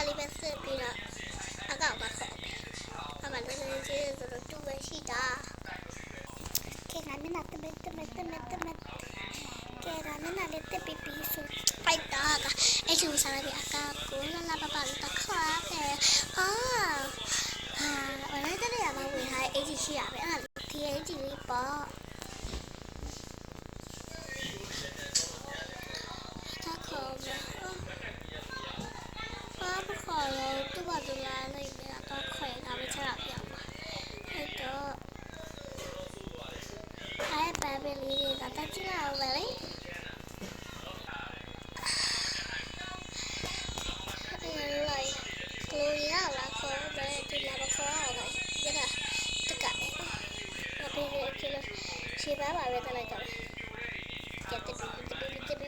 လေးပဲစစ်ပြီးတော့အကောက်ပါခေါ်မယ်အမလည်းလည်းကျေးဆိုတော့တူပဲရှိတာကဲငါမျက်နှာတမက်ကဲဒါမျက်နှာလေးတက်ပြီးဆိုဖိုက်တာကအဲ့ဒီစားရတဲ့အကောက်ကိုလာပါတခါပဲဘာလဲတဲ့ရမှာဝင်ဟာအဲ့ဒီရှိရပဲအဲ့ဒါဒီအဲ့ဒီလေးပေါ့都把这来了一遍，到快他们吃了表嘛，那个，还白白里的，他知道没嘞？哎呀，来，狗呀，拉口的，就拉不口了，这个，那边这个，七八把别的来着，这边，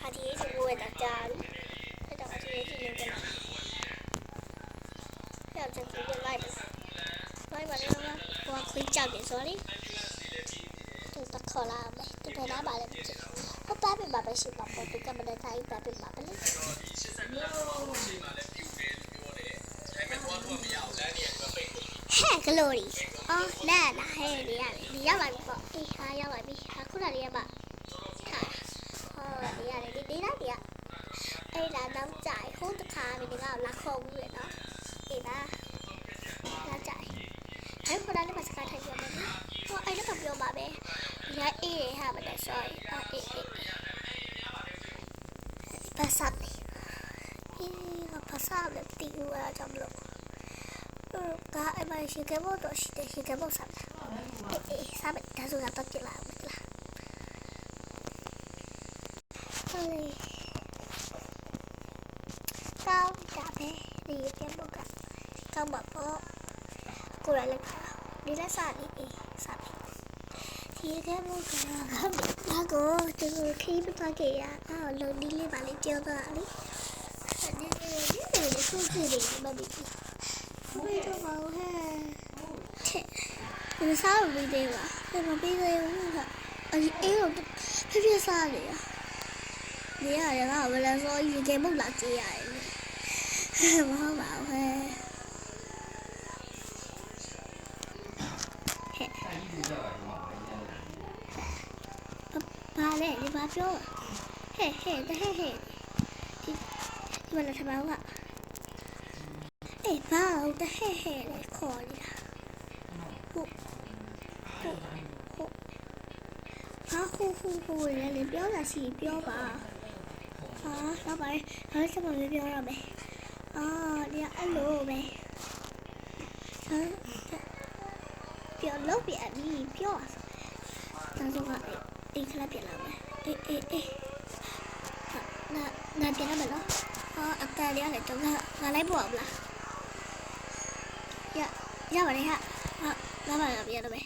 他第一次不会打架了。要这个来吧，我可以叫点说哩，都打考啦呗，都陪他把来不及，我爸比爸爸是爸爸，都根本在他一爸比爸爸哩。嘿，个萝莉，哦，那嘿，你要来不？哎，要来不？他过来了吧？你呀。အဲ့ဒါတော့ကြိုက်ဟိုတခါမင်းကလာခေါ်ဘူးလေနော်အေးပါလာကြိုက်အဲ့ခေါ်တာလည်းမစကားထိုင်ပြမယ်ဟောအဲ့ဒါပြောပါပဲဒီကအေးဟာမလဲ sorry အေးပါစပ်အေးပါစပ်လည်းတီးဦးရကြမလို့ကအဲ့မရှိကဘောတော့ရှိတယ်ရှိကဘောစပ်အေးစပ်ဒါဆိုတော့ပြလာမလားဟေးကောင်းတာပဲဒီကဲဘောကကောင်းပါပေါ့ကိုရလည်းဒီလက်စားလေးစားပြီဒီကဲဘောကဘာကိုသူခိမထားကြရအော်လုံးဒီလေးပါလေးကြောက်တာလေဒီဆိုကြည့်တယ်မပြီးဘယ်တော့ပါဟဲ့ဒီစားလို့ပြီးသေးပါဒါမပြီးသေးဘူးကအေးတော့ဖြည်းစားလေနေရတယ်ကဘယ်လဲဆိုဒီကဲဘောလာကြည့်ရတယ်မဟုတ်ပါဘူးဟဲ့ဘာလဲဒီဘာပြောဟဲ့ဒီမလာထမအောင်ကအေးဘာလို့ဟဲ့လေခေါ်နေတာဟုတ်လေပြောတာစီပြောပါတော့ပါហើយစမလေးပြောရမယ်ဒီအဲ့လိုပဲပြောလို့ပြပြီးပြောဒါဆိုကအိတ်ခလာပြလာမယ်အေးနာပြန်လာမလားအကလေးရတယ်တော့ငါလိုက်ပို့အောင်လားရပါတယ်ဟာငါပါလာပြန်တော့မယ်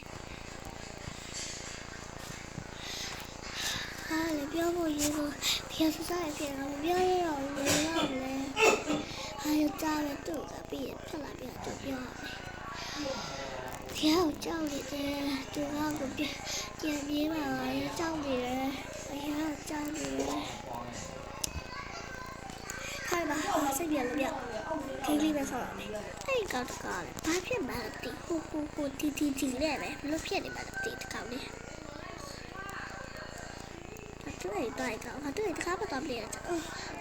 လေပြောဖို့ရေးလို့ဖေဆဆရဲ့ပြန်တော့ပြောရအောင်လို့ရအောင်လေဟာရကြတယ်သူကပြီးရဖက်လာပြန်တော့ပြောရမယ်ကြောက်နေတယ်သူကကိုပြန်ပြေးပါရကြောက်နေတယ်ကြောက်နေတယ်ဟဲ့ပါစိတ်ပြန်လို့ခေးလေးပဲဆောက်ရမယ်အဲ့ကောက်တကားလေဘာဖြစ်မှန်းတိဟိုတီနဲ့ပဲဘလို့ဖြစ်နေမှန်းတိတကောက်လေး对，他对他不当面的，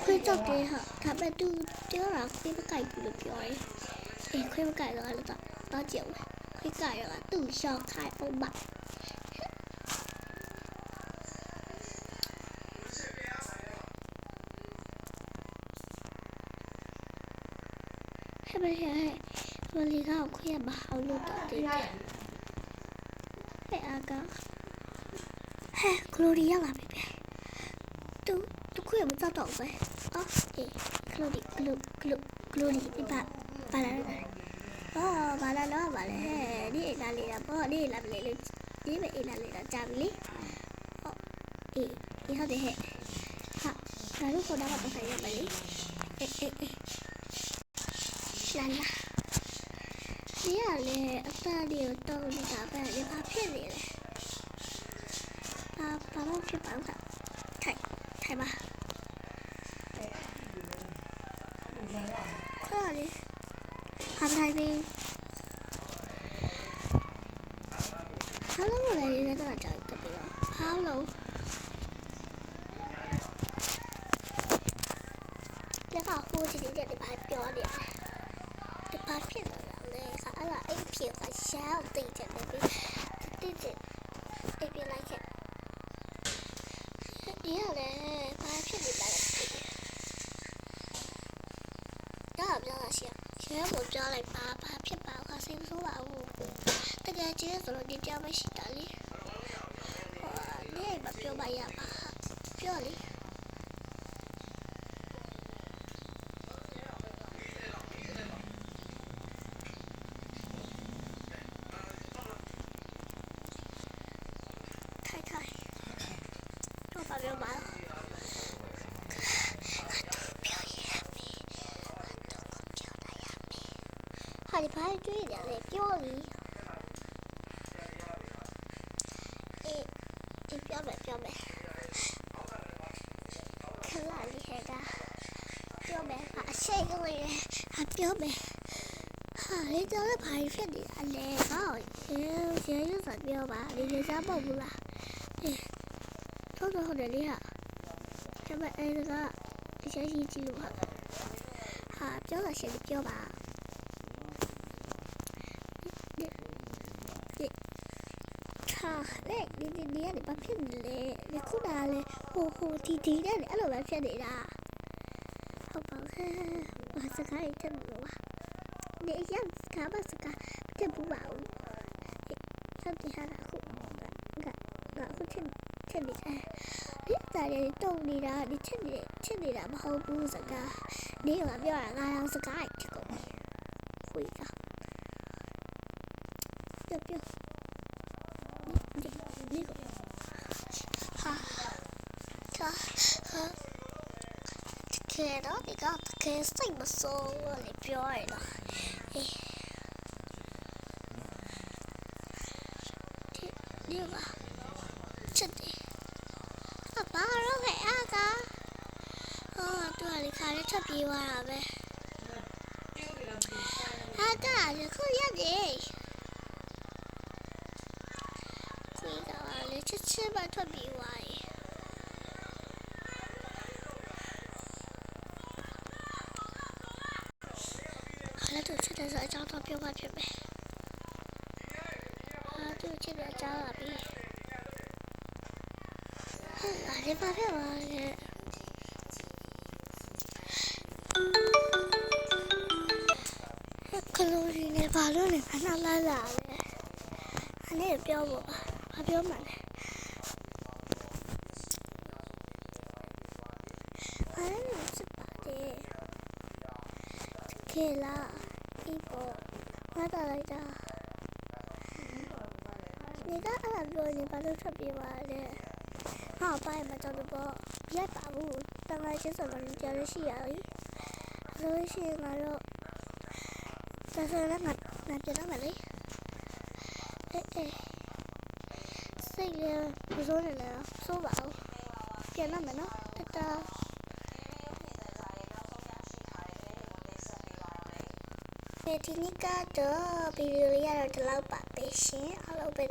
亏做给他，他们都这样亏不改不了表哎，亏不改了了到酒了，亏改了都笑开欧巴。係咪我哋而家虧啊嘛，好老到啲嘅，係啊個，係佢老啲人啊，別別。都亏不找到呗克罗里你把来把来了你哪里了不你哪里了你没哪里了家里你好的嘿好那如果那我都可以买来啦你呀嘞大里有到你打扮你怕骗你嘞把我去绑上ถ่ายมา ဟာထိုင်ပြီဟာလုံးဝလည်းလည်းတော့ကြောက်တယ်ပြီးတော့ဟာလုံးလက်ကဟိုးချင်တဲ့ဒီဘာပြောနေလဲဒီဘာဖြစ်နေလဲခါအဲ့ဒါအိတ်ဖြစ်ကရှားတိတ်တယ်ပြီးတိတ်တယ်အိတ်ပြလိုက်ခဲ့ဒီရလေဘာဖြစ်နေလဲဒါပြောတာရှိရဲကိုပြောလိုက်ပါဘာဖြစ်ပါခါစိတ်ဆိုးပါဘူးတကယ်ကြီးဆိုတော့ဒီကြောင်မရှိတာလေနေမပြောပါရပါပြောလေထိုင်တော့ပါပြောပါဟာဒီဘာတွေ့ရလဲပြောလीအေးပြောမယ်ခလာလေးဟဲ့ကပြောမယ်အရှိတ်ကလေးဟာပြောမယ်ဟာဒီတော့ဘာဖြစ်နေလဲဟောရေရစပြောပါဒီကစားပေါ့ဘူးလားအေးတော့ဟုတ်တယ်လေဟာကျမအဲ့ဒါကတခြားရှိကြည့်လို့ဟာပြောတာရှင်ပြောပါဟာလေဒီကနေဘာဖြစ်နေလဲဒီခုနကလေဟိုဒီနဲ့အဲ့လိုပဲဖြစ်နေတာဟုတ်ပါဘူးဘာစကား言ってんのねえやんすかばすかで不吧さっきはがခုချက်နေတယ်ဒီသားတွေတုံနေတာဒီချက်နေတာမဟုတ်ဘူးစကားနေကပြောတာငါတော့စကားချက်ကုန်ခွေးကပြောဒီဟာခဲတော့ဒီကခဲစိတ်မဆိုးလေပြောရတော့ဒီကချက်တယ်ဘာလို့လဲအားကသူကလေခါလေးချက်ပြေးသွားတာပဲအားကလေခုရတယ်ခွေးကလေချက်ပါထွက်ပြေးသွားတယ်အဲ့ဒါချက်တဲ့အကြောင်းတော့ပြောပါဖြစ်မယ်သူချက်တဲ့အကြောင်းပါပြီအဲ့ဒါဘာဖြစ်သွားလဲကလိုရီနဲ့ဘာလို့လဲခဏလာလဲအဲ့ဒါပြောပါဘာပြောမှလဲအဲ့ဒါချက်ပါတယ်ခေလာอีโปဘာတာလိုက်တာနေကအဲ့ဒါပြောနေဘာလို့ထွက်ပြေးပါလဲဟာပိုင်းမှာတော့ပေါ့ရိုက်ပါဘူးတန်ခါချင်းဆိုတော့ကြားရရှိရပြီဆိုရှိရင်ကတော့ဒါဆိုလည်းငါပြန်တော့မလေးစိတ်လည်းမစိုးနေလဲစိုးပါဦးပြန်တော့မယ်နော်တဒီနေ့ကတော့ဗီဒီယိုလေးရတော့ဒီလောက်ပါပဲရှင်အားလုံးပဲ